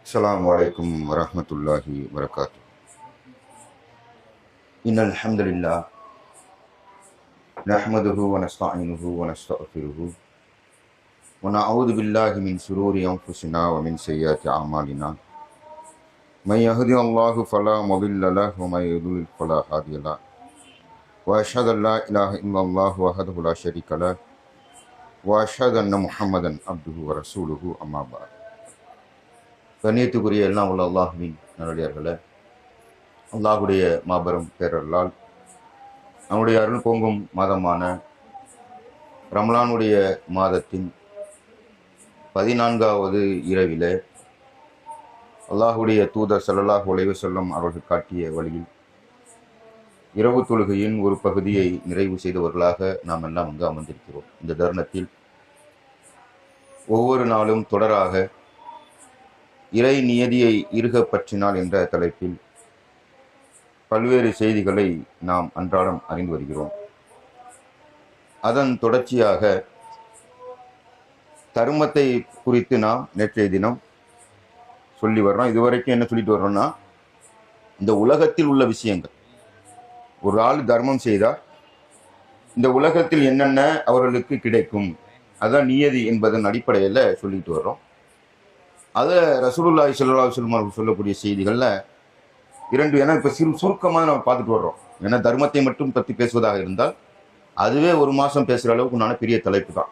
السلام عليكم ورحمة الله وبركاته. إن الحمد لله نحمده ونستعينه ونستغفره ونعوذ بالله من شرور أنفسنا ومن سيئات أعمالنا. من يهدي الله فلا مضل له ومن يضلل فلا هادي له. وأشهد أن لا إله إلا الله وحده لا شريك له وأشهد أن محمدا عبده ورسوله أما بعد. கண்ணியத்துக்குரிய எல்லாம் உள்ள அல்லாஹுவின் நல்லடியார்களே, அல்லாஹுடைய மாபெரும் பேரருளால் நம்முடைய அருள் பொங்கும் மாதமான ரமலானுடைய மாதத்தின் 14வது இரவிலே அல்லாஹுடைய தூதர் ஸல்லல்லாஹு அலைஹி வஸல்லம் அவர்கள் காட்டிய வழியில் இரவு தொழுகையின் ஒரு பகுதியை நிறைவு செய்தவர்களாக நாம் எல்லாம் அமர்ந்திருக்கிறோம். இந்த தருணத்தில் ஒவ்வொரு நாளும் தொடராக இறை நியதியை இருக பற்றினால் என்ற தலைப்பில் பல்வேறு செய்திகளை நாம் அன்றாடம் அறிந்து வருகிறோம். அதன் தொடர்ச்சியாக தர்மத்தை குறித்து நாம் நேற்றைய தினம் சொல்லி வர்றோம். இதுவரைக்கும் என்ன சொல்லிட்டு வர்றோம்னா, இந்த உலகத்தில் உள்ள விஷயங்கள், ஒரு ஆள் தர்மம் செய்தால் இந்த உலகத்தில் என்னென்ன அவர்களுக்கு கிடைக்கும், அதான் நியதி என்பதன் அடிப்படையில் சொல்லிட்டு வர்றோம். அதை ரசூலுல்லாஹி ஸல்லல்லாஹு அலைஹி வஸல்லம் அவர்கள் சொல்லக்கூடிய செய்திகளில் இரண்டு, ஏன்னா இப்போ சுருக்கமாக நம்ம பார்த்துட்டு வர்றோம். ஏன்னா தர்மத்தை மட்டும் பற்றி பேசுவதாக இருந்தால் அதுவே ஒரு மாதம் பேசுகிற அளவுக்கு உண்டான பெரிய தலைப்பு தான்.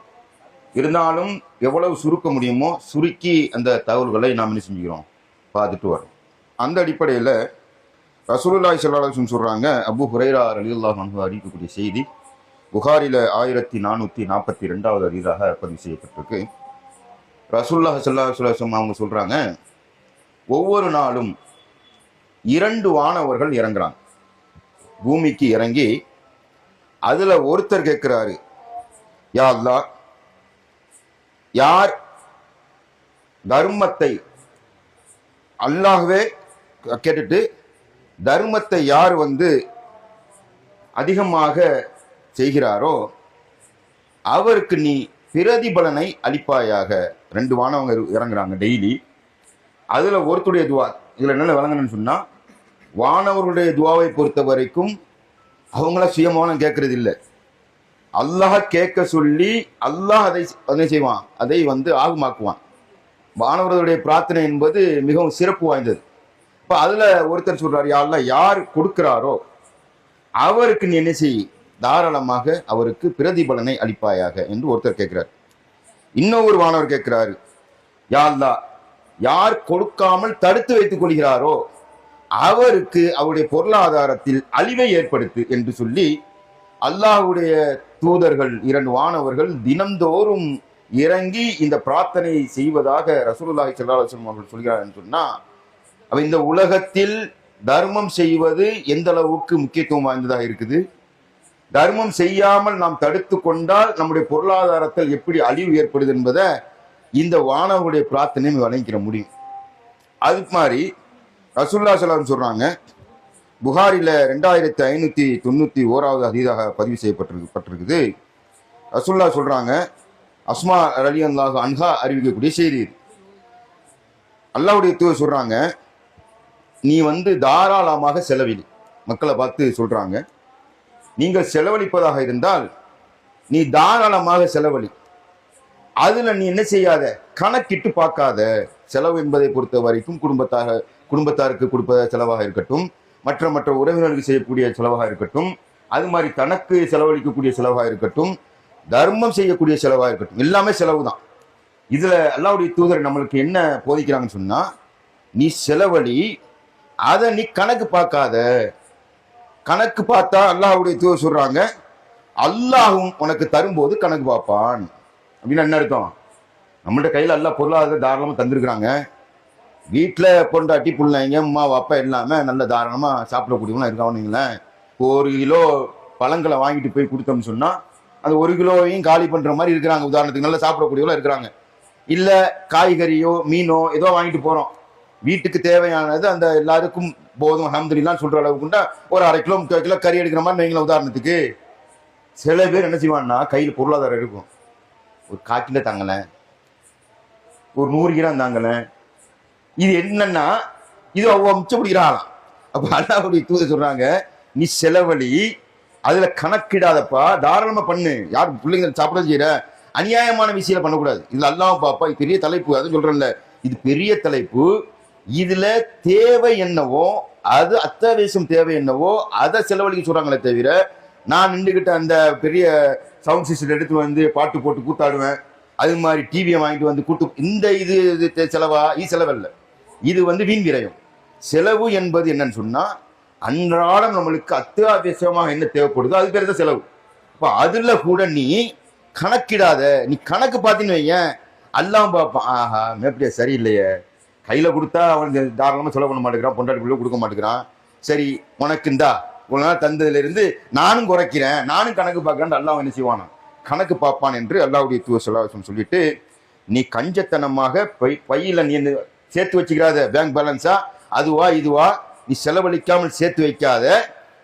இருந்தாலும் எவ்வளவு சுருக்க முடியுமோ சுருக்கி அந்த தகவல்களை நாம் என்ன செஞ்சுக்கிறோம், பார்த்துட்டு வரோம். அந்த அடிப்படையில் ரசூலுல்லாஹி ஸல்லல்லாஹு அலைஹி வஸல்லம் சொல்கிறாங்க, அபூ ஹுரைரா ரலியல்லாஹு அன்ஹு அறிவிக்கக்கூடிய செய்தி புகாரில் 1442வது ஹதீஸாக பதிவு செய்யப்பட்டிருக்கு. ரசூலுல்லாஹி ஸல்லல்லாஹு அலைஹி வஸல்லம் அவங்க சொல்கிறாங்க, ஒவ்வொரு நாளும் 2 வானவர்கள் இறங்குறாங்க, பூமிக்கு இறங்கி. அதில் ஒருத்தர் கேட்குறாரு, யா அல்லாஹ், யார் தர்மத்தை, அல்லாஹ்வே கேட்டுட்டு தர்மத்தை யார் அதிகமாக செய்கிறாரோ அவருக்கு நீ பிரதிபலனை அளிப்பாயாக. 2 வானவங்க இறங்குறாங்க டெய்லி. அதில் ஒருத்தருடைய துவா, இதில் என்ன விளங்கணும்னு சொன்னால், வானவர்களுடைய துவாவை பொறுத்த வரைக்கும் அவங்கள சுயமானம் கேட்கறது இல்லை, அல்லாஹ் கேட்க சொல்லி அல்லாஹ் அதை செய்வான், அதை ஆகுமாக்குவான். வானவர்களுடைய பிரார்த்தனை என்பது மிகவும் சிறப்பு வாய்ந்தது. இப்போ அதில் ஒருத்தர் சொல்றார், யா அல்லாஹ், யார் கொடுக்கிறாரோ அவருக்கு நீ என்ன செய், தாராளமாக அவருக்கு பிரதிபலனை அளிப்பாயாக என்று ஒருத்தர் கேட்கிறார். இன்னொரு வானவர் கேட்கிறாரு, யா அல்லாஹ், யார் கொடுக்காமல் தடுத்து வைத்துக் கொள்கிறாரோ அவருக்கு அவருடைய பொருளாதாரத்தில் அழிவை ஏற்படுத்து என்று சொல்லி அல்லாஹ்வுடைய தூதர்கள் 2 வானவர்கள் தினந்தோறும் இறங்கி இந்த பிரார்த்தனை செய்வதாக ரசூலுல்லாஹி ஸல்லல்லாஹு அலைஹி வஸல்லம் அவர்கள் சொல்கிறார்கள் சொன்னா, அப்ப இந்த உலகத்தில் தர்மம் செய்வது எந்த அளவுக்கு முக்கியத்துவம் வாய்ந்ததாக இருக்குது, தர்மம் செய்யாமல் நாம் தடுத்து கொண்டால் நம்முடைய பொருளாதாரத்தில் எப்படி அழிவு ஏற்படுது என்பதை இந்த வானவருடைய பிரார்த்தனையும் வழங்கிக்கிற முடியும். அது மாதிரி ரசூலுல்லாஹி ஸல்லல்லாஹு அலைஹி வஸல்லம் சொல்றாங்க, புகாரில் 2591வது ஹதீஸாக பதிவு செய்யப்பட்டிருக்குது. ரசூலுல்லாஹ் சொல்றாங்க, அஸ்மா ரலியல்லாஹு அன்ஹா அறிவிக்கக்கூடிய செய்தி. அல்லாஹ்வுடைய தூதர் சொல்றாங்க, நீ தாராளமாக செலவிடு. மக்களை பார்த்து சொல்றாங்க, நீங்கள் செலவழிப்பதாக இருந்தால் நீ தாராளமாக செலவழி. அதுல நீ என்ன செய்யாத, கணக்கிட்டு பார்க்காத. செலவு என்பதை பொறுத்த வரைக்கும் குடும்பத்தாருக்கு கொடுப்ப செலவாக இருக்கட்டும், மற்ற உறவினர்களுக்கு செய்யக்கூடிய செலவாக இருக்கட்டும், அது மாதிரி தனக்கு செலவழிக்கக்கூடிய செலவாக இருக்கட்டும், தர்மம் செய்யக்கூடிய செலவாக இருக்கட்டும், எல்லாமே செலவு தான். இதுல அல்லாஹ்வுடைய தூதர் நம்மளுக்கு என்ன போதிக்கிறாங்கன்னு சொன்னா, நீ செலவழி, அதை நீ கணக்கு பார்க்காத. கணக்கு பார்த்தா அல்லாஹ்வுடைய தூதர் சொல்றாங்க, அல்லாஹும் உனக்கு தரும்போது கணக்கு பார்ப்பான். அப்படின்னு என்ன அர்த்தம்? நம்மள்ட்ட கையில் அல்லாஹ் பொருளாதார தாராளமாக தந்திருக்கிறாங்க. வீட்டில் பொண்டாட்டி பிள்ளைங்க அம்மா அப்பா எல்லாமே நல்ல தாராளமாக சாப்பிடக்கூடியவங்களாம் இருக்காங்களேன். 1 கிலோ பழங்களை வாங்கிட்டு போய் கொடுத்தோம்னு சொன்னால் அந்த 1 கிலோவையும் காலி பண்ணுற மாதிரி இருக்கிறாங்க. உதாரணத்துக்கு நல்லா சாப்பிடக்கூடியவங்களாம் இருக்கிறாங்க. இல்லை காய்கறியோ மீனோ ஏதோ வாங்கிட்டு போகிறோம், வீட்டுக்கு தேவையானது அந்த எல்லாருக்கும் போதும் அல்ஹம்துலில்லாஹ்னு சொல்கிற அளவுக்குண்டா ஒரு 1/2 கிலோ 3 கிலோ கறி எடுக்கிற மாதிரி வைங்களேன். உதாரணத்துக்கு சில பேர் என்ன செய்வான்னா, கையில் பொருளாதாரம் இருக்கும், ஒரு 1/4 கிலோ தாங்கலை, ஒரு 100 கிராம் தாங்கலை, இது என்னன்னா இது அவ மிச்சப்படுகிறாளாம். அப்ப அல்லாஹ்வுடைய தூதர் சொல்றாங்க, நீ செலவழி, அதுல கணக்கிடாதப்பா, தாராளமா பண்ணு. யார் பிள்ளைங்க சாப்பிட செய்யற அநியாயமான விஷயம் பண்ணக்கூடாது. இதுல அல்லாஹ் பாப்பா, இது பெரிய தலைப்பு, அது சொல்றேன்ல, இது பெரிய தலைப்பு. இதுல தேவை என்னவோ, அது அத்தியாவசியம் தேவை என்னவோ அதை செலவழிக்க சொல்றாங்களே தவிர, நான் நின்றுகிட்ட அந்த பெரிய சவுண்ட் சிஸ்டம் எடுத்து வந்து பாட்டு போட்டு கூத்தாடுவேன், அது மாதிரி டிவியை வாங்கிட்டு வந்து கூட்டு, இந்த இது செலவா? இது செலவல்ல, இது வந்து வீண் விரயம். செலவு என்பது என்னன்னு சொன்னா, அன்றாடம் நம்மளுக்கு அத்தியாவசியமாக என்ன தேவைப்படுதோ அது பேர் தான் செலவு. இப்போ அதுல கூட நீ கணக்கிடாத. நீ கணக்கு பார்த்தீன்னு வையன், அல்லாம் பார்ப்பான், ஆஹா மேப்படியா சரியில்லையே, கையில கொடுத்தா அவனுக்கு தாராளமாக செலவு பண்ண மாட்டேங்கிறான், பொண்டாட்டிக்குள்ள கொடுக்க மாட்டேங்கிறான், சரி உனக்கு இந்தா ஒரு நாள் தந்ததுல இருந்து நானும் குறைக்கிறேன், நானும் கணக்கு பார்க்கறேன், அல்லாஹ் என்ன செய்வானா? கணக்கு பார்ப்பான் என்று அல்லாஹ்வுடைய தூதர் ஸல்லல்லாஹு அலைஹி வஸல்லம் சொல்லிட்டு, நீ கஞ்சத்தனமாக பையில நீ சேர்த்து வச்சுக்கிறாத, பேங்க் பேலன்ஸா அதுவா இதுவா, நீ செலவழிக்காமல் சேர்த்து வைக்காத.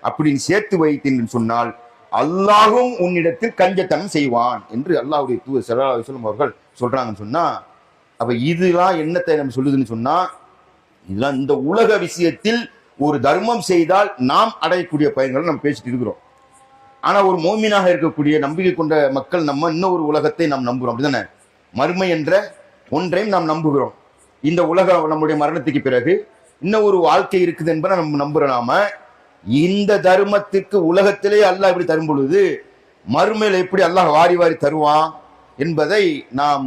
அப்படி நீ சேர்த்து வைத்தீன்னு சொன்னால் அல்லாஹும் உன்னிடத்தில் கஞ்சத்தனம் செய்வான் என்று அல்லாஹ்வுடைய தூதர் ஸல்லல்லாஹு அலைஹி வஸல்லம் அவர்கள் சொல்றாங்கன்னு சொன்னா, அப்ப இதெல்லாம் என்னத்தை நம்ம சொல்லுதுன்னு சொன்னா, இதெல்லாம் இந்த உலக விஷயத்தில் ஒரு தர்மம் செய்தால் நாம் அடையக்கூடிய பயன்களை நம்ம பேசிட்டு இருக்கிறோம். ஆனா ஒரு மோமினாக இருக்கக்கூடிய நம்பிக்கை கொண்ட மக்கள் நம்ம இன்னொரு உலகத்தை நாம் நம்புகிறோம், அப்படிதானே? மறுமை என்ற ஒன்றையும் நாம் நம்புகிறோம். இந்த உலகம் நம்முடைய மரணத்துக்கு பிறகு இன்னும் ஒரு வாழ்க்கை இருக்குது என்பதை நம்ம நம்புறோம். இந்த தர்மத்துக்கு உலகத்திலே அல்லாஹ் இப்படி தரும் பொழுது மறுமையில எப்படி அல்லாஹ் வாரி வாரி தருவான் என்பதை நாம்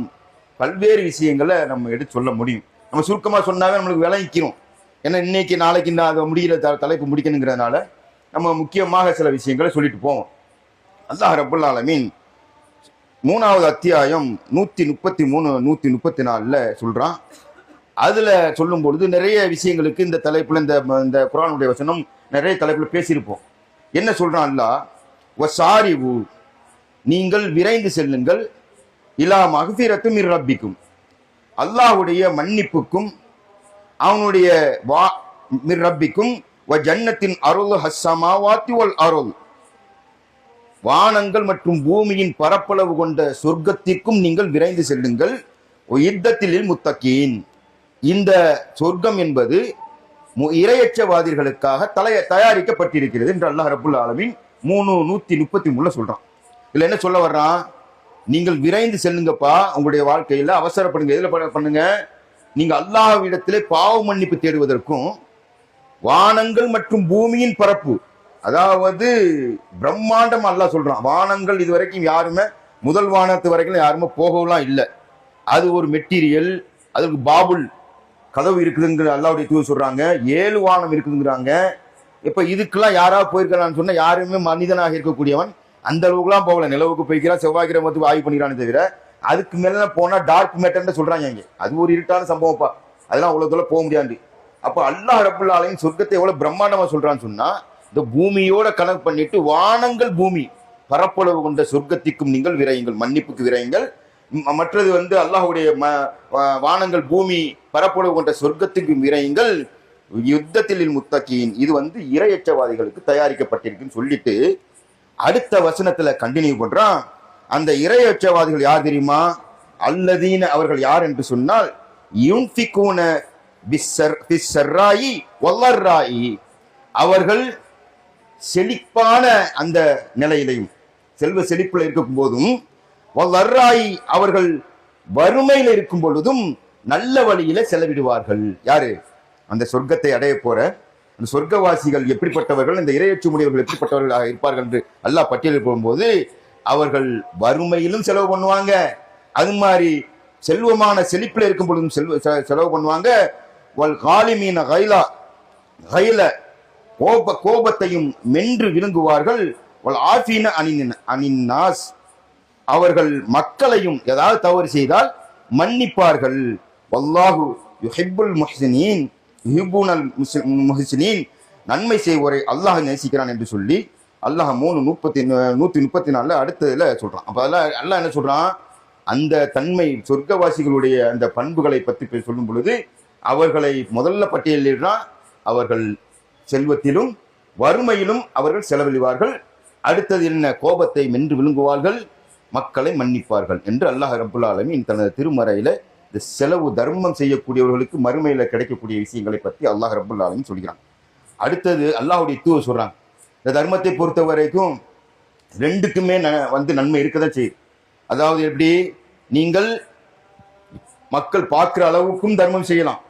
பல்வேறு விஷயங்களை நம்ம எடுத்து சொல்ல முடியும். நம்ம சுருக்கமா சொன்னாவே நம்மளுக்கு விளங்கிக்கிறோம். ஏன்னா இன்னைக்கு நாளைக்கு அதை முடிகிற தலைப்பு முடிக்கணுங்கிறதுனால நம்ம முக்கியமாக சில விஷயங்களை சொல்லிட்டு போவோம். அல்லாஹ் ரப்பல் ஆலமீன் 3வது அத்தியாயம் 133 134 சொல்றான். அதுல சொல்லும் பொழுது நிறைய விஷயங்களுக்கு இந்த தலைப்புல இந்த குர்ஆனுடைய வசனம் நிறைய தலைப்புல பேசியிருப்போம். என்ன சொல்றான் அல்லாஹ்? வசாரிவு, நீங்கள் விரைந்து செல்லுங்கள், இலா மக்ஃபிரத்தும் மிர் ரப்பிக்கும், அல்லாஹ்வுடைய மன்னிப்புக்கும் அவனுடைய மிர் ரப்பிக்கும் வ ஜன்னத்தின் அருள் ஹஸ்ஸமாவாத்தி வல் அருள், வானங்கள் மற்றும் பூமியின் பரப்பளவு கொண்ட சொர்க்கத்திற்கும் நீங்கள் விரைந்து செல்லுங்கள். யுத்தத்தில் முத்தகீன், இந்த சொர்க்கம் என்பது இரையச்சவாதிகளுக்காக தயாரிக்கப்பட்டிருக்கிறது என்று அல்லாஹ் ரப்புல் ஆலமீன் 3:133 சொல்றான். இதுல என்ன சொல்ல வர்றான்? நீங்கள் விரைந்து செல்லுங்கப்பா, உங்களுடைய வாழ்க்கையில அவசரப்படுங்க. எதுல பண்ணுங்க? நீங்க அல்லாஹ்விடத்திலே பாவ மன்னிப்பு தேடுவதற்கும், வானங்கள் மற்றும் பூமியின் பரப்பு, அதாவது பிரம்மாண்டம் அல்லாஹ் சொல்றான். வானங்கள் இதுவரைக்கும் யாருமே முதல் வானத்து வரைக்கும் யாருமே போகலாம் இல்லை. அது ஒரு மெட்டீரியல், அதுக்கு பாபுல் கதவு இருக்குதுங்கிற அல்லாஹ்வுடைய தூதர் சொல்றாங்க. 7 வானம் இருக்குதுங்கிறாங்க. இப்ப இதுக்கெல்லாம் யாராவது போயிருக்கலாம்னு சொன்னா, யாருமே மனிதனாக இருக்கக்கூடியவன் அந்த அளவுக்குலாம் போகல. நிலவுக்கு போய்க்கிறான், செவ்வாய் கிரகத்துக்கு ஆய்வு பண்ணிக்கிறானே தவிர, அதுக்கு மேல போனா டார்க் மேட்டர்ன்னு சொல்றாங்க. இங்க அது ஒரு இருட்டான சம்பவம்ப்பா, அதெல்லாம் அவ்வளவு தூரம் போக முடியாது. அப்ப அல்லாஹ் ரப்புல் ஆலமீன் சொர்க்கத்தை எவ்வளவு பிரம்மாண்டமா சொல்றான்னு சொன்னா, இந்த பூமியோட கணக்கு பண்ணிட்டு வானங்கள் பூமி பரப்பளவு கொண்ட சொர்க்கத்திற்கும் நீங்கள் விரையுங்கள், மன்னிப்புக்கு விரையுங்கள். மற்றது அல்லாஹ்வுடைய வானங்கள் பூமி பரப்பளவு கொண்ட சொர்க்கத்துக்கு விரையுங்கள். யுத்தத்தில் முத்தகீன், இது இரையச்சவாதிகளுக்கு தயாரிக்கப்பட்டிருக்குன்னு சொல்லிட்டு அடுத்த வசனத்துல கண்டினியூ பண்றான். அந்த இரையச்சவாதிகள் யார் தெரியுமா? அல்லதீன, அவர்கள் யார் என்று சொன்னால், யுன்ஃபிகூன பிஸ்ஸர்ராயி வல்லர்ராயி, அவர்கள் செழிப்பான அந்த நிலையிலையும், செல்வ செழிப்புல இருக்கும் போதும், வல்லர்ராயி, அவர்கள் வறுமையில இருக்கும் பொழுதும் நல்ல வழியில செலவிடுவார்கள். யாரு? அந்த சொர்க்கத்தை அடைய போற அந்த சொர்க்கவாசிகள் எப்படிப்பட்டவர்கள், இந்த இரையச்சமுடையவர்கள் எப்படிப்பட்டவர்களாக இருப்பார்கள் என்று அல்லாஹ் பட்டியலில் போகும்போது, அவர்கள் வறுமையிலும் செலவு பண்ணுவாங்க, அது மாதிரி செல்வமான செழிப்புல இருக்கும் பொழுதும் செலவு பண்ணுவாங்க. வல் காலிமீன கைல, கோபத்தையும் மென்று விழுங்குவார்கள். வல் ஆஃபீன அனின்னாஸ், அவர்கள் மக்களையும் ஏதாவது தவறு செய்தால் மன்னிப்பார்கள். வல்லாஹு யுஹிப்புல் முஹ்சினீன் யுஹிப்புனல் முஹ்சினீன், நன்மை செய்வோரை அல்லாஹ் நேசிக்கிறான் என்று சொல்லி அல்லாஹ் 134 அடுத்ததுல சொல்றான். அப்ப அல்லாஹ் என்ன சொல்றான்? அந்த தன்மை சொர்க்கவாசிகளுடைய அந்த பண்புகளை பற்றி சொல்லும் பொழுது அவர்களை முதல்ல பட்டியலிடுறான். அவர்கள் செல்வத்திலும் வறுமையிலும் அவர்கள் செலவழிவார்கள். அடுத்தது என்ன? கோபத்தை மென்று விழுங்குவார்கள், மக்களை மன்னிப்பார்கள் என்று அல்லாஹ் ரப்புல் ஆலமீன் தனது திருமறையில இந்த செலவு தர்மம் செய்யக்கூடியவர்களுக்கு மறுமையில கிடைக்கக்கூடிய விஷயங்களை பற்றி அல்லாஹ் ரப்பல் ஆலமீன் சொல்கிறான். அடுத்தது அல்லாஹ்வுடைய தூதர் சொல்றாங்க, இந்த தர்மத்தை பொறுத்த வரைக்கும் ரெண்டுக்குமே நன்மை இருக்கதான் செய்யுது. அதாவது எப்படி, நீங்கள் மக்கள் பார்க்கிற அளவுக்கும் தர்மம் செய்யலாம்,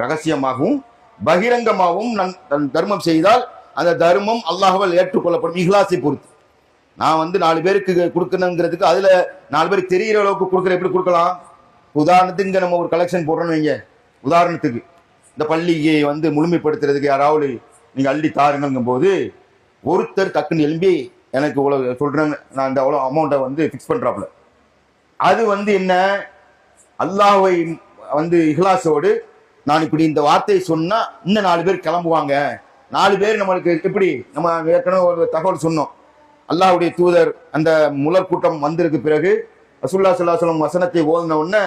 ரகசியமாகவும் பகிரங்கமாகவும் தர்மம் செய்தால் அந்த தர்மம் அல்லாஹ்வால் ஏற்றுக்கொள்ளப்படும். இஹ்லாஸை பொறுத்து நான் 4 பேருக்கு கொடுக்கணுங்கிறதுக்கு அதுல 4 பேருக்கு தெரிகிற அளவுக்கு கொடுக்குற எப்படி கொடுக்கலாம். உதாரணத்துக்கு நம்ம ஒரு கலெக்ஷன் போடுறோன்னு வைங்க, உதாரணத்துக்கு இந்த பள்ளியை முழுமைப்படுத்துறதுக்கு யாராவது நீங்க அள்ளி தாருங்கும் போது ஒருத்தர் டக்குன்னு எழும்பி எனக்கு இவ்வளவு சொல்றேன், நான் இந்த அவ்வளோ அமௌண்ட்டை ஃபிக்ஸ் பண்றாப்புல, அது என்ன, அல்லாஹ்வை இஹ்லாஸோடு நான் இப்படி இந்த வார்த்தையை சொன்னா இன்னும் 4 பேர் கிளம்புவாங்க. 4 பேர் நம்மளுக்கு எப்படி, நம்ம ஏற்கனவே ஒரு தகவல் சொன்னோம், அல்லாஹ்வுடைய தூதர் அந்த முலர் கூட்டம் வந்திருக்கு பிறகு ரசூலுல்லாஹி ஸல்லல்லாஹு அலைஹி வஸல்லம் வசனத்தை ஓதின உடனே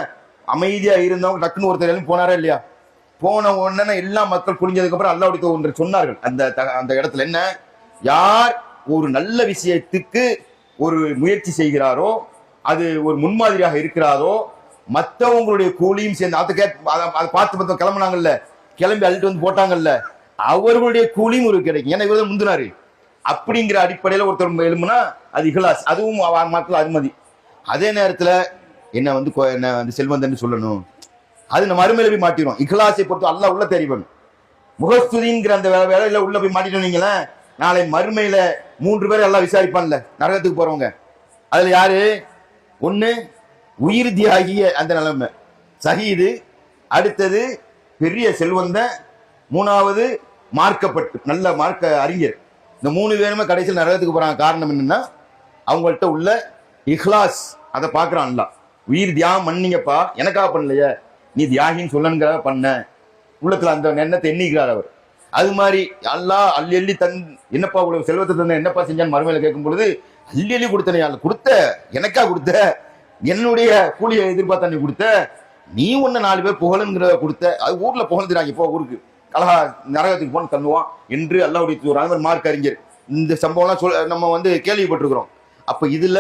அமைதியா இருந்தவங்க டக்குன்னு ஒருத்தர் எழுந்து போனாரா இல்லையா? போன உடனே எல்லா மக்கள் குளிஞ்சதுக்கு அப்புறம் அல்லாஹ்வுடைய தூதர் சொன்னார்கள் அந்த இடத்துல, என்ன, யார் ஒரு நல்ல விஷயத்துக்கு ஒரு முயற்சி செய்கிறாரோ, அது ஒரு முன்மாதிரியாக இருக்கிறாரோ, மற்றவங்களுடைய கூலியும் சேர்ந்து அதை பார்த்து கிளம்புனாங்கல்ல, கிளம்பி அள்ளிட்டு போட்டாங்கல்ல, அவர்களுடைய கூலியும் ஒரு கிடைக்கும். ஏன்னா இவர் முந்தினாரு அப்படிங்கிற அடிப்படையில் ஒருத்தர் எழுமுனா அது இஹ்லாஸ், அதுவும் மக்கள் அனுமதி. அதே நேரத்தில் என்ன செல்வந்தன்னு சொல்லணும், அது நம்ம அருமையில போய் மாட்டிடும். இஹ்லாஸை பொறுத்து அல்லாஹ் உள்ள தெரியும். முகஸ்துதிங்கிற அந்த வேலையில உள்ள போய் மாட்டிட்டோன்னீங்களே, நாளை மறுமையில 3 பேர் எல்லாம் விசாரிப்பான்ல நரகத்துக்கு போறவங்க. அதுல யாரு? ஒண்ணு உயிர் தியாகிய அந்த நிலைமை சஹீது, அடுத்தது பெரிய செல்வந்த, 3வது மார்க்கப்பட்டு நல்ல மார்க்க அறிஞர். இந்த 3 பேருமே கடைசியில் நரகத்துக்கு போறாங்க. காரணம் என்னன்னா அவங்கள்ட்ட உள்ள இஹ்லாஸ், அதை பார்க்கறான்ல. உயிர் தியாகம் பண்ணீங்கப்பா, எனக்காக பண்ணலையே, நீ தியாகின்னு சொல்லணுங்கிற பண்ண உள்ளத்துல அந்த எண்ணத்தை எண்ணிக்கிறார் அவர். அது மாதிரி அல்லாஹ் அள்ளி அள்ளி என்னப்பா இவ்வளவு செல்வத்தை தந்த, என்னப்பா செஞ்சான்னு மறுமையில கேட்கும் பொழுது, அள்ளி அள்ளி கொடுத்தனே, கொடுத்த எனக்கா கொடுத்த, என்னுடைய கூலியை எதிர்பார்த்தா நீ கொடுத்த, நீ ஒன்னு 4 பேர் புகழுங்கிறத கொடுத்த, அது ஊர்ல புகழ்ந்துறாங்க, இப்போ ஊருக்கு கலகா நரகத்துக்கு போன தள்ளுவான் என்று அல்லாஹ்வுடைய தூதர் அந்த மார்க் அறிஞர் இந்த சம்பவம்லாம் நம்ம கேள்விப்பட்டிருக்கிறோம். அப்ப இதுல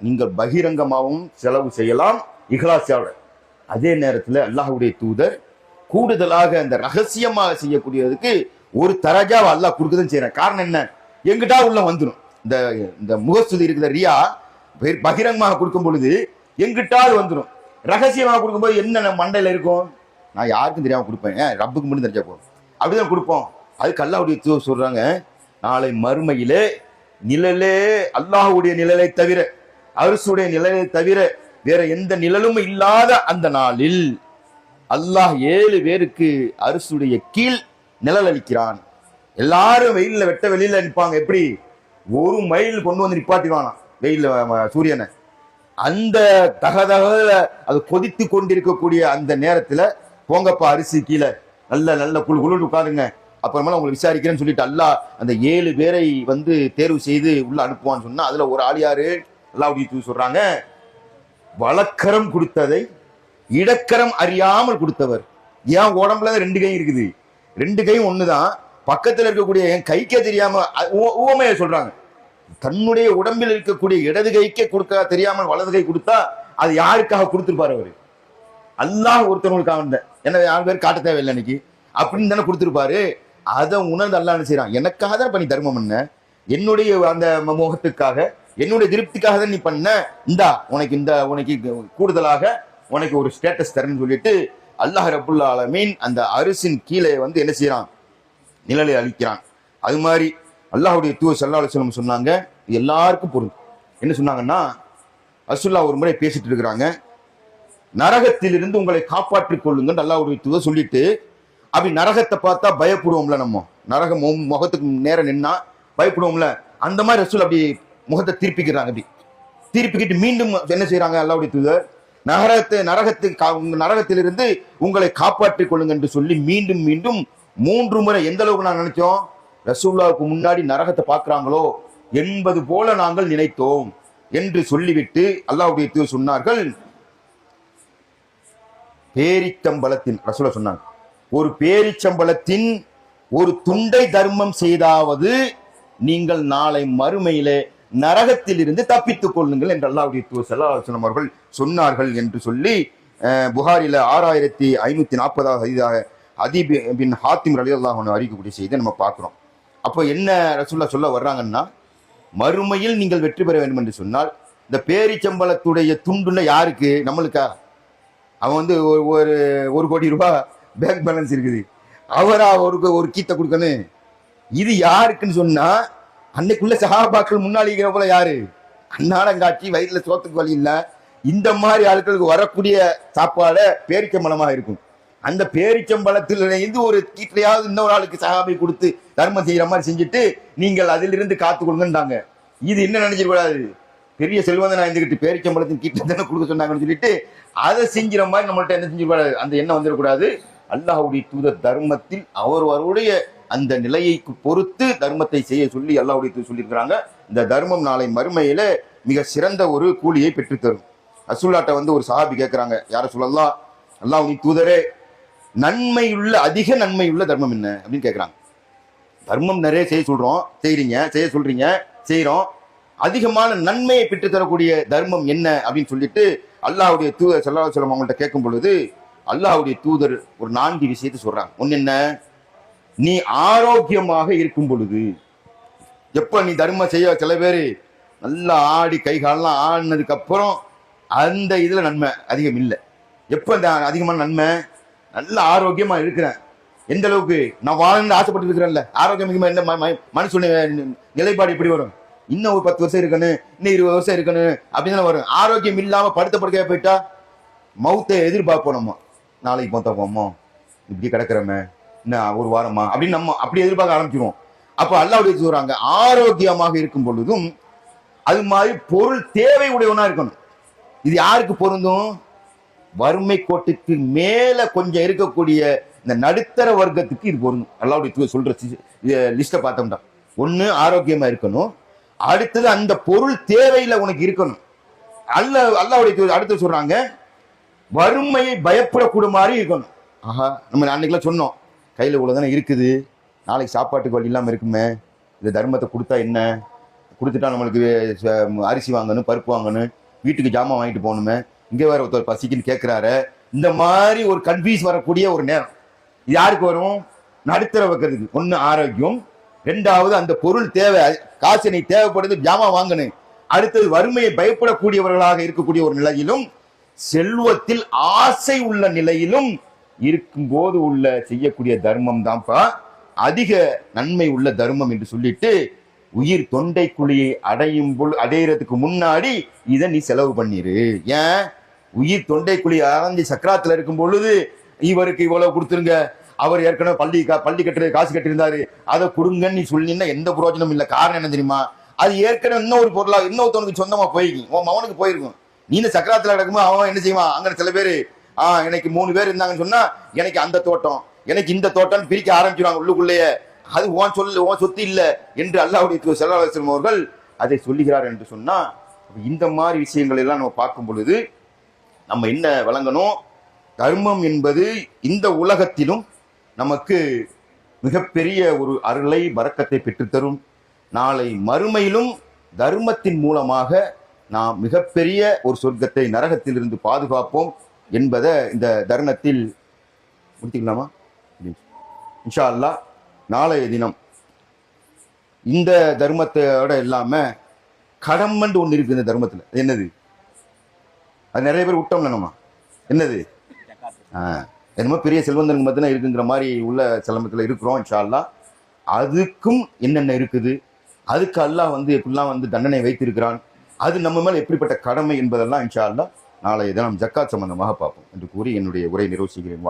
நீங்கள் பகிரங்கமாகவும் செலவு செய்யலாம் இஹ்லாஸோட. அதே நேரத்தில் அல்லாஹ்வுடைய தூதர் கூடுதலாக அந்த ரகசியமாக செய்யக்கூடியதுக்கு ஒரு தரஜாவை அல்லாஹ் கொடுக்குதுன்னு செய்யறேன். காரணம் என்ன, எங்கிட்டா உள்ள வந்துடும். இந்த முகஸ்துதி இருக்கிற ரியா பகிரங்கமாக கொடுக்கும் பொழுது எங்கிட்டாவது வந்துடும். ரகசியமாக கொடுக்கும்போது என்ன மண்டையில இருக்கும், நான் யாருக்கும் தெரியாம கொடுப்பேன், ரப்புக்கு மட்டும் தெரிஞ்சா போதும், அப்படிதான் கொடுப்போம். அதுக்கு அல்லாஹ்வுடைய தூதர் சொல்றாங்க, நாளை மறுமையிலே நிழலே அல்லாஹ்வுடைய நிழலை தவிர, அர்ஷுடைய நிழலை தவிர வேற எந்த நிழலும் இல்லாத அந்த நாளில் அல்லாஹ் 7 பேருக்கு அர்ஷுடைய கீழ் நிழல் அளிக்கிறான். எல்லாரும் வெயில்ல வெட்ட வெளியில நிற்பாங்க. எப்படி, 1 மைல் கொண்டு வந்து நிப்பாட்டிவானா வெயில்ல சூரியனை. அந்த தகதகல அது கொதித்து கொண்டிருக்கக்கூடிய அந்த நேரத்துல, போங்கப்பா அரிசி கீழே நல்ல குழு உட்காருங்க, அப்புறமா உங்களை விசாரிக்கிறேன்னு சொல்லிட்டு அல்லாஹ் அந்த 7 பேரை தேர்வு செய்து உள்ள அனுப்புவான்னு சொன்னா, அதுல ஒரு ஆள் யாரு, அல்லாஹ்வுடைய சொல்றாங்க, வலக்கரம் கொடுத்ததை இடக்கரம் அறியாமல் கொடுத்தவர். ஏன் உடம்புல 2 கை இருக்குது, 2 கையும் ஒண்ணுதான், பக்கத்துல இருக்கக்கூடிய என் கைக்கே தெரியாம ஊமைய சொல்றாங்க. தன்னுடைய உடம்பில் இருக்கக்கூடிய இடது கைக்கே கொடுக்க தெரியாமல் வலது கை கொடுத்தா அது யாருக்காக கொடுத்திருப்பாரு அவரு? அல்லாஹ் ஒருத்தவங்களுக்காக. என்ன 4 பேர் காட்ட தேவையில்லை இன்னைக்கு அப்படின்னு தானே கொடுத்திருப்பாரு. அதை உணர்ந்து அல்லாஹ் என்ன செய்யறான், எனக்காக தான் பண்ணி தர்மம் பண்ண, என்னுடைய அந்த முகத்துக்காக, என்னுடைய திருப்திக்காக தான் நீ பண்ண, இந்தா உனக்கு கூடுதலாக உனக்கு ஒரு ஸ்டேட்டஸ் தரேன்னு சொல்லிட்டு அல்லாஹ் ரப்புல் ஆலமீன் அந்த அரிசின் கீழே என்ன செய்யறான், நிழலை அளிக்கிறான். அது மாதிரி அல்லாஹ்வுடைய தூதர் ஸல்லல்லாஹு அலைஹி வஸல்லம் சொன்னாங்க, எல்லாருக்கும் பொருந்தும். என்ன சொன்னாங்கன்னா, ரசூலுல்லாஹ் ஒரு முறை பேசிட்டு இருக்கிறாங்க, நரகத்திலிருந்து உங்களை காப்பாற்றிக் கொள்ளுங்க அல்லாஹ்வுடைய தூதர் சொல்லிட்டு, அப்படி நரகத்தை பார்த்தா பயப்படுவோம்ல, நம்ம நரகம் முகத்துக்கு நேரம் நின்னா பயப்படுவோம்ல, அந்த மாதிரி ரசூல் அப்படி முகத்தை திருப்பிக்கிறாங்க. அப்படி திருப்பிக்கிட்டு மீண்டும் என்ன செய்யறாங்க, அல்லாஹ்வுடைய தூதர் நரகத்திலிருந்து உங்களை காப்பாற்றிக் கொள்ளுங்க என்று சொல்லி மீண்டும் மீண்டும் 3 முறை. எந்த அளவுக்கு நான் நினைச்சோம், ரசூலுல்லாஹ்வுக்கு முன்னாடி நரகத்தை பார்க்கிறாங்களோ என்பது போல நாங்கள் நினைத்தோம் என்று சொல்லிவிட்டு அல்லாஹ்வுடைய தூதர் சொன்னார்கள், பேரிச்சம்பழத்தின் ரசூலுல்லாஹ் சொன்னாங்க, ஒரு பேரிச்சம்பழத்தின் ஒரு துண்டை தர்மம் செய்தாவது நீங்கள் நாளை மறுமையிலே நரகத்தில் இருந்து தப்பித்துக் கொள்ளுங்கள் என்று அல்லாஹ்வுடைய தூதர் ஸல்லல்லாஹு அலைஹி வஸல்லம் அவர்கள் சொன்னார்கள் என்று சொல்லி புகாரில 6540 ஹதீஸாக அதி பின் ஹாத்திம் ரலியல்லாஹு அன்ஹு அறிவிக்கக்கூடிய செய்தியை நம்ம பார்க்கிறோம். அப்போ என்ன ரசூலுல்லாஹ் சொல்ல வர்றாங்கன்னா, மறுமையில் நீங்கள் வெற்றி பெற வேண்டும் என்று சொன்னால் இந்த பேரிச்சம்பளத்துடைய துண்டுல யாருக்கு? நம்மளுக்கா? அவன் வந்து ஒரு 1 கோடி ரூபாய் பேங்க் பேலன்ஸ் இருக்குது, அவரா ஒரு கீத்தை கொடுக்கணும். இது யாருக்குன்னு சொன்னா, அன்னைக்குள்ள சஹாபாக்கள் முன்னாடி இருக்கிற போல யாரு? அன்னாடங்காட்சி, வயிற்றுல சோத்துக்கு வழி இல்லை, இந்த மாதிரி ஆட்களுக்கு வரக்கூடிய சாப்பாட பேரிச்சம்பளமா இருக்கும். அந்த பேரிச்சம்பளத்திலிருந்து ஒரு கீட்டையாவது இன்னொரு ஆளுக்கு சஹாபி கொடுத்து தர்மம் செய்யற மாதிரி செஞ்சுட்டு நீங்கள் அதிலிருந்து காத்துக்கொள்ளுங்கன்றாங்க. இது என்ன நினைச்சிடக்கூடாது, பெரிய செல்வந்தனா இருந்துகிட்டு பேரிச்சம்பளத்தின் கீட்டை தானே கொடுக்க சொன்னாங்கன்னு சொல்லிட்டு அதை செஞ்சுற மாதிரி நம்மள்ட்ட என்ன செஞ்சிடக்கூடாது, அந்த எண்ணம் வந்துடக்கூடாது. அல்லாஹ்வுடைய தூதர் தர்மத்தில் அவருடைய அந்த நிலையை பொறுத்து தர்மத்தை செய்ய சொல்லி அல்லாஹ்வுடைய தூதர் சொல்லியிருக்கிறாங்க. இந்த தர்மம் நாளை மறுமையில மிக சிறந்த ஒரு கூலியை பெற்றுத்தரும். ரசூலுல்லாஹ்ட்ட வந்து ஒரு சஹாபி கேட்கிறாங்க, யார சொல்லலாம், அல்லாஹ்வுடைய தூதரே, நன்மையுள்ள அதிக நன்மையுள்ள தர்மம் என்ன அப்படின்னு கேட்கிறாங்க. தர்மம் நிறைய செய்ய சொல்றோம், செய்ய சொல்றீங்க, செய்யறோம், அதிகமான நன்மையை பெற்று தரக்கூடிய தர்மம் என்ன அப்படின்னு சொல்லிட்டு அல்லாஹ்வுடைய தூதர் ஸல்லல்லாஹு அலைஹி வஸல்லம் அவங்கள்ட்ட கேட்கும் பொழுது அல்லாஹ்வுடைய தூதர் ஒரு 4 விஷயத்தை சொல்றாங்க. ஒன்னு என்ன, நீ ஆரோக்கியமாக இருக்கும் பொழுது. எப்ப நீ தர்மம் செய்ய, சில பேர் நல்லா ஆடி கை காலெல்லாம் ஆடினதுக்கு அப்புறம் அந்த இதுல நன்மை அதிகம் இல்லை. எப்ப இந்த அதிகமான நன்மை, நல்ல ஆரோக்கியமா இருக்கிறேன், எந்த அளவுக்கு நான் வாழணும்னு ஆசைப்பட்டு இருக்கிறேன்ல, ஆரோக்கியம் என்ன மனுஷனுடைய நிலைப்பாடு எப்படி வரும்? இன்னும் ஒரு 10 வருஷம் இருக்கணும், இன்னும் 20 வருஷம் இருக்கணும் அப்படின்னு தான் வரும். ஆரோக்கியம் இல்லாம படுத்த படுக்கையா போயிட்டா மௌத்தை எதிர்பார்ப்போம். நம்ம நாளைக்கு மொத்த போமோ, இப்படி கிடக்கிறோமே, இன்னும் ஒரு வாரமா அப்படின்னு நம்ம அப்படி எதிர்பார்க்க ஆரம்பிச்சிருவோம். அப்ப அல்லாஹ்வுடைய சொல்றாங்க, ஆரோக்கியமாக இருக்கும் பொழுதும் அது மாதிரி பொருள் தேவை உடையவனா இருக்கணும். இது யாருக்கு பொருந்தும்? வறுமை கோட்டுக்கு மேல கொஞ்சம் இருக்கக்கூடிய இந்த நடுத்தர வர்க்கத்துக்கு இது பொருந்தும். அல்லாஹ்வுடைய சொல்ற லிஸ்ட பார்த்தோம்னா, ஒண்ணு ஆரோக்கியமா இருக்கணும், அடுத்தது அந்த பொருள் தேவையில உனக்கு இருக்கணும். அல்லாஹ்வுடைய அடுத்து சொல்றாங்க, வறுமையை பயப்படக்கூட மாதிரி இருக்கணும். ஆஹா, நம்ம அன்னைக்கெல்லாம் சொன்னோம், கையில இவ்வளவுதானே இருக்குது, நாளைக்கு சாப்பாட்டுக்கு வழி இல்லாம இருக்குமே, இந்த தர்மத்தை கொடுத்தா என்ன, கொடுத்துட்டா நம்மளுக்கு அரிசி வாங்கணும், பருப்பு வாங்கணும், வீட்டுக்கு ஜாமான் வாங்கிட்டு போகணுமே, இங்கே வேற ஒருத்தர் பசிக்குன்னு கேட்கிறாரு. இந்த மாதிரி ஒரு கன்ஃபியூஸ் வரக்கூடிய ஒரு நேரம் இது யாருக்கு வரும்? நடுத்தர வைக்கிறதுக்கு. ஒன்னு ஆரோக்கியம், 2வது அந்த பொருள் தேவை, காசு நீ தேவைப்படுது, ஜாமான் வாங்கணும். அடுத்தது வறுமையை பயப்படக்கூடியவர்களாக இருக்கக்கூடிய ஒரு நிலையிலும், செல்வத்தில் ஆசை உள்ள நிலையிலும் இருக்கும்போது உள்ள செய்யக்கூடிய தர்மம் தான்ப்பா அதிக நன்மை உள்ள தர்மம் என்று சொல்லிட்டு, உயிர் தொண்டை குழியை அடையிறதுக்கு முன்னாடி இதை நீ செலவு பண்ணிரு. ஏன்? உயிர் தொண்டை குழி அடைஞ்சு சக்கராத்துல இருக்கும் பொழுது இவருக்கு இவ்வளவு கொடுத்துருங்க, அவர் ஏற்கனவே பள்ளி கட்டுறது காசு கட்டியிருந்தாரு, அதை கொடுங்கன்னு நீ சொல்லினா எந்த பிரயோஜனம் இல்லை. காரணம் என்ன தெரியுமா? அது ஏற்கனவே இன்னொரு பொருளா இன்னொருத்தவனுக்கு சொந்தமா போயிருக்கும், உன் மகனுக்கு போயிருக்கும். நீ இந்த சக்கராத்துல நடக்கும்போது அவன் என்ன செய்வான்? அங்க சில பேரு எனக்கு 3 பேர் இருந்தாங்கன்னு சொன்னா, எனக்கு அந்த தோட்டம், எனக்கு இந்த தோட்டம் பிரிக்க ஆரம்பிச்சிருவாங்க உள்ளுக்குள்ளேயே. அது உன் சொத்து இல்லை என்று அல்லாஹ்வுடைய தூதர் ஸல்லல்லாஹு அலைஹி வஸல்லம் அவர்கள் அதை சொல்லுகிறார் என்று சொன்னா, இந்த மாதிரி விஷயங்கள் எல்லாம் நம்ம பார்க்கும் பொழுது நம்ம என்ன வழங்கணும்? தர்மம் என்பது இந்த உலகத்திலும் நமக்கு மிகப்பெரிய ஒரு அருளை பரக்கத்தை பெற்றுத்தரும். நாளை மறுமையிலும் தர்மத்தின் மூலமாக நாம் மிகப்பெரிய ஒரு சொர்க்கத்தை நரகத்தில் இருந்து பாதுகாப்போம் என்பதை இந்த தருணத்தில் முடித்துக்கலாமா? இன்ஷா அல்லாஹ் நாளைய தினம் இந்த தர்மத்தோட இல்லாம கடம்பண்டு ஒன்று இருக்கு இந்த தர்மத்தில். என்னது? அது நிறைய பேர் விட்டோம்ல நம்ம. என்னது? என்னமோ பெரிய செல்வந்தனுக்கு மட்டும் இருக்குங்கிற மாதிரி உள்ள செலமத்தில் இருக்கிறோம். இன்ஷா அல்லாஹ் அதுக்கும் என்னென்ன இருக்குது, அதுக்கு அல்லாஹ் எப்படிலாம் தண்டனை வைத்திருக்கிறான், அது நம்ம மேல எப்படிப்பட்ட கடமை என்பதெல்லாம் இன்ஷா அல்லாஹ் நாளைய தினம் ஜக்காத் சம்பந்தமாக பார்ப்போம் என்று கூறி என்னுடைய உரை நிறைவு செய்கிறேன்.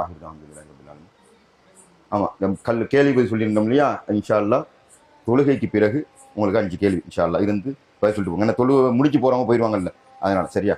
ஆமா, கேள்வி பதில் சொல்லியிருந்தோம் இல்லையா? இன்ஷா அல்லாஹ் தொழுகைக்கு பிறகு உங்களுக்கு 5 கேள்வி இன்ஷா அல்லாஹ் இருந்து பதில் சொல்லிட்டு போங்க. ஏன்னா முடிச்சு போறவங்க போயிடுவாங்கல்ல, அதனால சரியா?